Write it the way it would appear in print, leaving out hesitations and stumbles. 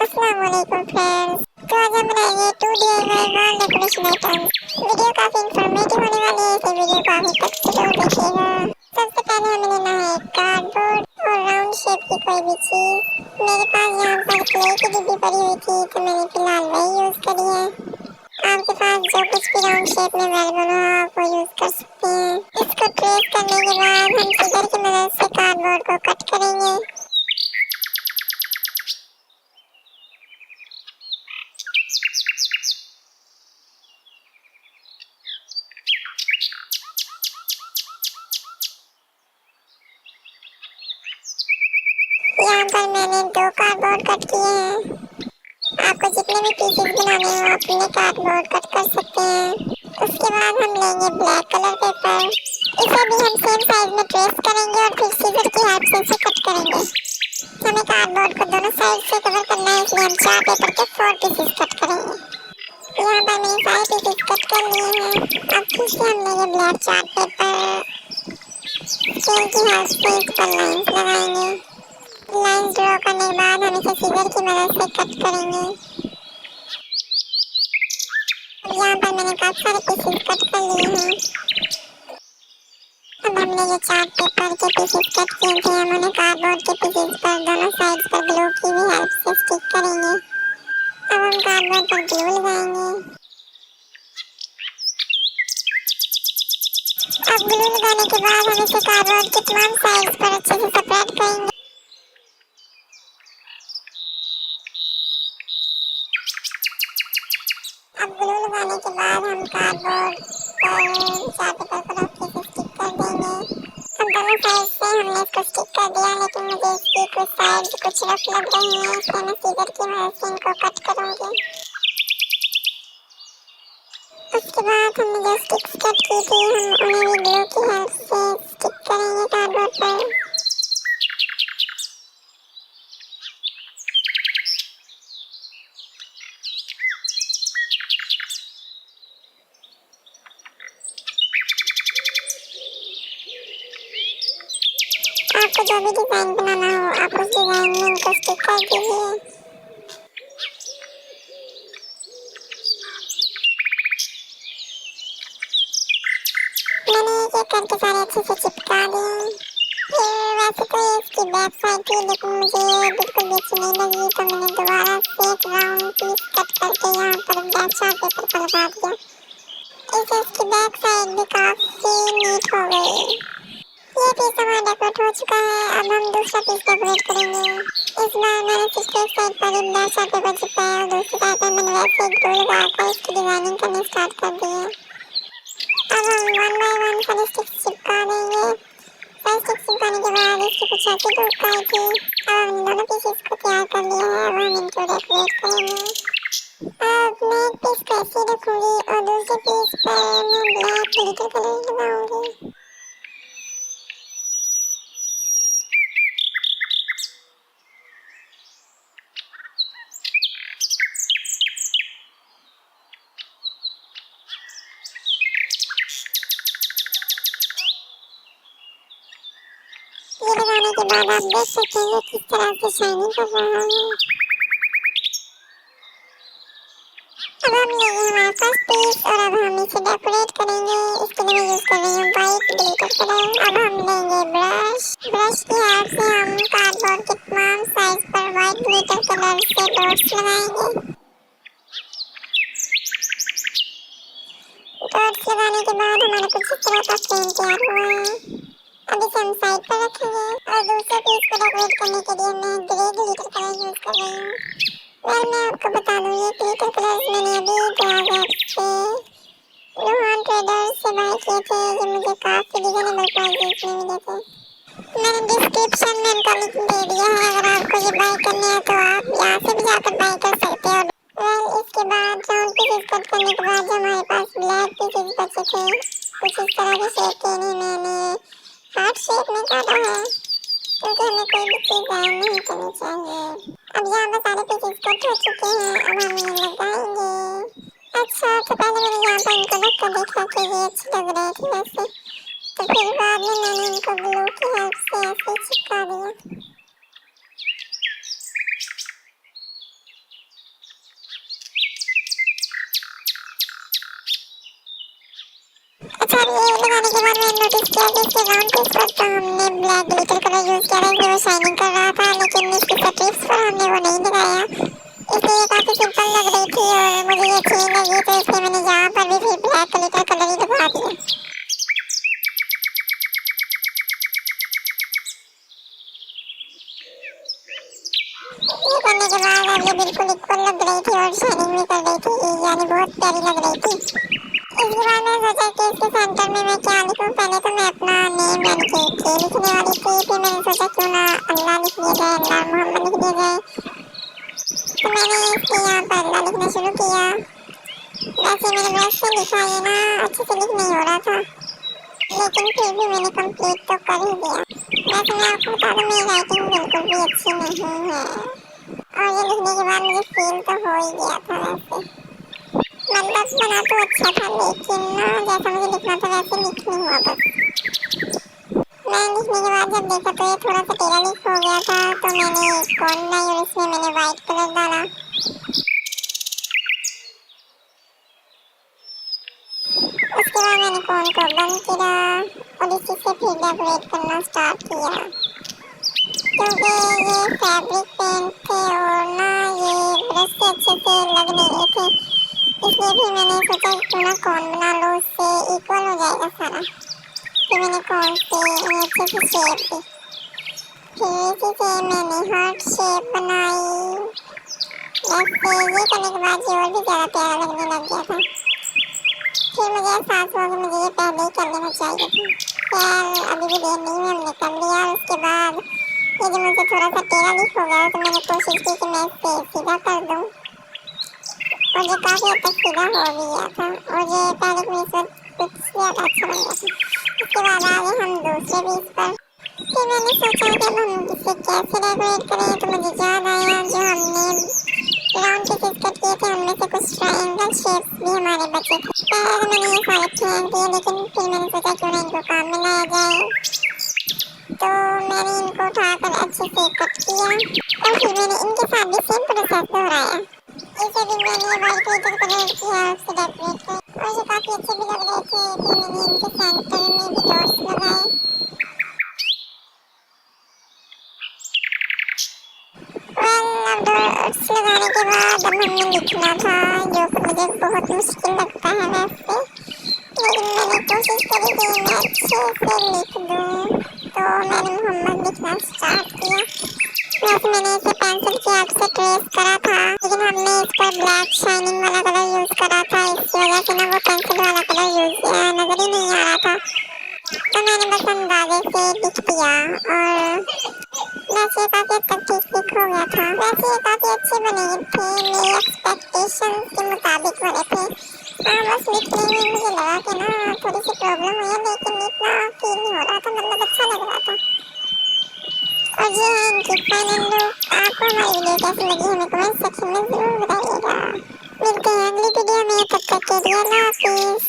अस्सलाम वालेकुम फ्रेंड्स। तो आज हम बनाएंगे 2 DIY wall decoration items. Video काफी इंफॉर्मेटिव होने वाली है, तो वीडियो को आगे तक जरूर देखिएगा। सबसे पहले हमें लेना है कार्डबोर्ड और राउंड शेप की कोई भी चीज। मेरे पास यहाँ पर क्ले की डिब्बी पड़ी हुई थी, तो मैंने फिलहाल वही यूज करी है। आपके पास जो कुछ भी राउंड शेप में अवेलेबल हो आप वो यूज कर सकते हैं। इसको ट्रेस करने के बाद हम सीजर की मदद से कार्डबोर्ड को कट करेंगे। यहाँ पर मैंने 2 कार्डबोर्ड कट किए हैं। आपको जितने भी पीसेस बनाने हो अपने कार्डबोर्ड कट कर सकते हैं। उसके बाद हम लेंगे ब्लैक कलर पेपर। इसे भी हम सेम साइज में ट्रेस करेंगे और फिर सीजर की हेल्प से इसे कट करेंगे। हमें कार्डबोर्ड को दोनों साइड से कवर करना है, इसलिए हम चार्ट पेपर के 4 पीसेस कट करेंगे। यहाँ पर मैंने सारे पीसेस कट कर लिए हैं। अब फिर से हम लेंगे ब्लैक चार्ट पेपर। स्केल की हेल्प से इस पर लाइंस लगाएंगे। लाइंस ड्रॉ करने के बाद हम इसे सीजर की मदद से कट करेंगे। अब यहाँ पर मैंने काफी सारे पीसेस कट कर लिए हैं। अब हमने जो चार्ट पेपर के पीसेस कट किए थे हम उन्हें कार्डबोर्ड के पीसेस पर दोनों साइड्स पर ग्लू की भी हेल्प से स्टिक करेंगे। अब हम कार्डबोर्ड पर ग्लू लगाएंगे। अब ग्लू लगाने के बाद हम इसे कार्डबोर्ड के तमाम साइड्स पर अच्छे से सेपरेट करेंगे। अब ग्लू लगाने के बाद हम कार्डबोर्ड पर चार्ट पेपर को अच्छे से स्टिक कर देंगे। अब दोनों साइड से हमने इसको स्टिक कर दिया, लेकिन मुझे इसकी कुछ साइड कुछ रफ लग रही है, इसलिए मैं सीजर की मदद से इनको कट करूंगी। उसके बाद हमने जो स्टिक्स कट की थी हम उन्हें भी ग्लू की हेल्प से स्टिक करेंगे कार्डबोर्ड पर। आपको जो भी डिजाइन बनाना हो आप उस डिजाइन में इनको स्टिक कर दीजिए। मैंने एक एक करके सारे अच्छे से चिपका दिए। फिर वैसे तो ये इसकी बैक साइड थी, लेकिन मुझे बिल्कुल भी अच्छी नहीं लगी, तो मैंने दोबारा से एक राउंड पीस कट करके यहाँ पर ब्लैक चार्ट पेपर पर लगा दिया। इससे इसकी बैक साइड भी काफी नीट हो गई। ये पीस हमारा डेकोरेट हो चुका है। अब हम दूसरा पीस डेकोरेट करेंगे। इस बार मैंने सिर्फ एक साइड पर ही ब्लैक चार्ट पेपर चिपकाया और दूसरी साइड पर मैंने वैसे ही ग्लू लगाकर इसकी डिजाइनिंग करनी स्टार्ट कर दी है। अब हम 1 बाय 1 सारे स्टिक्स चिपका देंगे। सारे स्टिक्स चिपकाने के बाद इसकी कुछ ऐसी लुक आई थी। अब हम दोनों पीसेस को तैयार कर लिया है। अब हम इनको डेकोरेट करेंगे। अब मैं एक पीस को ऐसे रखूंगी और दूसरे पीस पर मैं ब्लैक ग्लिटर कलर लगाऊंगी। ये लगाने के बाद आप देख सकते हैं किस तरह से शाइनिंग कर रहा है। अब हम लेंगे हमारा फर्स्ट पीस और अब हम इसे डेकोरेट करेंगे। इसके लिए मैं यूज कर रही हूँ वाइट ग्लिटर कलर। अब हम लेंगे ब्रश की हेल्प से हम कार्डबोर्ड के तमाम साइड पर वाइट ग्लिटर कलर से डॉट्स लगाएंगे। डॉट्स लगाने के बाद हमारा कुछ इस तरह का फ्रेम तैयार हुआ है। अब इसे हम साइड पर रखेंगे और दूसरे पीस को डेकोरेट करने के लिए मैं ग्रे ग्लिटर कलर यूज कर रही हूँ। मैं आपको बता दूँ ये ग्लिटर कलर्स मैंने अभी ग्राज ऐप से रोहन ट्रेडर्स से बाय किए थे। ये मुझे काफ़ी रिजनेबल प्राइसेस में मिले थे। मैंने डिस्क्रिप्शन में इनका लिंक दे दिया है, अगर आपको ये बाय करने हैं तो आप यहाँ से भी जाकर बाय कर सकते हो। इसके बाद राउंड पीसेस कट करने के बाद जो हमारे पास ब्लैक पीसेस बचे थे कुछ इस तरह के शेप के, इन्हें मैंने हार्ट शेप में काटा है, क्योंकि हमें कोई भी चीज़ ज़ाया नहीं करनी चाहिए। अब यहाँ पर सारे पीसेस कट हो चुके हैं। अब हम इन्हें लगाएंगे। अच्छा, तो पहले मैंने यहाँ पर इनको रख कर देखा कि ये अच्छे लग रहे थे वैसे, तो फिर बाद में मैंने इनको ग्लू की हेल्प से ऐसे चिपका दिया। अच्छा अब ये लगाने के बाद मैंने नोटिस किया कि इसके राउंड पीस पर तो हमने ब्लैक ग्लिटर कलर यूज किया था इसलिए वो शाइनिंग कर रहा था, लेकिन इसकी स्ट्रिप्स पर हमने वो नहीं लगाया इसलिए काफी सिंपल लग रही थी और मुझे ये अच्छी नहीं लगी, तो इसलिए मैंने यहाँ पर भी फिर ब्लैक ग्लिटर कलर ही लगा दिया। ये करने के बाद अब ये बिल्कुल इक्वल लग रही थी और शाइनिंग भी कर रही थी, यानी बहुत प्यारी लग रही थी। इसके बाद मैंने सोचा कि इसके सेंटर में मैं क्या लिखूं। पहले तो मैं अपना नेम यानी कि के लिखने वाली थी, फिर मैंने सोचा क्यों ना अल्लाह लिख दिया जाए, अल्लाह मोहम्मद लिख दिया जाए, तो मैंने इसके यहाँ पर अल्लाह लिखना शुरू किया। वैसे मैंने ब्रश से लिखा, ये ना अच्छे से लिख नहीं हो रहा था, लेकिन फिर भी मैंने कंप्लीट तो कर ही दिया। वैसे मैं आपको बता दूं मेरी राइटिंग बिल्कुल भी अच्छी नहीं है और ये लिखने के बाद मुझे फील तो हो ही गया था। वैसे मतलब बना तो अच्छा था, लेकिन ना जैसा मुझे लिखना था वैसे लिख नहीं हुआ। बस मैं लिखने के बाद जब देखा तो ये थोड़ा सा टेढ़ा लिख हो गया था, तो मैंने एक कॉर्न लाई और इसमें मैंने वाइट कलर डाला। उसके बाद मैंने कॉर्न को बंद किया और इसी से फिर डेकोरेट करना स्टार्ट किया, क्योंकि ये फैब्रिक पेंट थे और ना ये ब्रश से अच्छे से लग नहीं रहे थे, इसलिए भी मैंने सोचा क्यों ना कॉर्न बना लो, उससे इक्वल हो जाएगा सारा। फिर मैंने कॉर्न से अच्छे से शेप दी, फिर इसी से मैंने हार्ट शेप बनाई। वैसे ये करने के बाद ये और भी ज़्यादा प्यारा लगने लग गया था। फिर मुझे एहसास हुआ कि मुझे ये पहले ही कर लेना चाहिए था। खैर अभी भी देर नहीं है, हमने कर लिया। उसके बाद ये जो मुझसे थोड़ा सा टेढ़ा लिख हो गया, तो मैंने कोशिश की कि मैं इसे सीधा कर दूं और ये काफ़ी हद तक सीधा हो भी गया था और ये पहले के मुझसे कुछ ज़्यादा अच्छा लग रहा था। उसके बाद आगे हम दूसरे पीस पर। फिर मैंने सोचा कि अब हम इसे कैसे डेकोरेट करें, तो मुझे याद आया जो हमने राउंड पीसेस कट किए थे उनमें से कुछ ट्रायंगल शेप्स भी हमारे बचे थे। पहले तो मैंने ये सारे फेंक दिए, लेकिन फिर मैंने सोचा क्यों ना इनको काम में लाया जाए, तो मैंने इनको उठाकर अच्छे से कट किया और फिर मैंने इनके साथ भी सेम प्रोसेस दोहराया। इसे भी मैंने वाइट ग्लिटर कलर किया, उससे डेकोरेट किया और ये काफ़ी अच्छे भी लग रहे थे। फिर मैंने इनके सेंटर में भी डॉट्स लगाए। अब डॉट्स लगाने के बाद अब हमें लिखना था, जो कि मुझे बहुत मुश्किल लगता है वैसे, लेकिन मैंने कोशिश करी कि मैं अच्छे से लिख दूँ, तो मैंने मोहम्मद लिखना स्टार्ट किया। वैसे मैंने इसे पेंसिल की हेल्प से ट्रेस करा था, लेकिन हमने इस पर ब्लैक शाइनिंग वाला कलर यूज़ करा था, इस वजह से ना वो पेंसिल वाला कलर नज़र ही नहीं आ रहा था, तो मैंने बस अंदाजे से लिख दिया और वैसे काफ़ी हद तक ठीक ठीक हो गया था। वैसे ये काफ़ी अच्छे बने थे, मेरी एक्सपेक्टेशन के मुताबिक बने थे। हाँ बस लिखने में मुझे लगा कि ना थोड़ी सी प्रॉब्लम हुई है, लेकिन इतना फील नहीं हो रहा था, मतलब अच्छा लग रहा था। और ये है इनकी फाइनल लुक। आपको हमारी वीडियो कैसी लगी हमें कमेंट सेक्शन में ज़रूर बताइएगा। मिलते हैं अगली वीडियो में, तब तक के लिए अल्लाह हाफिज़।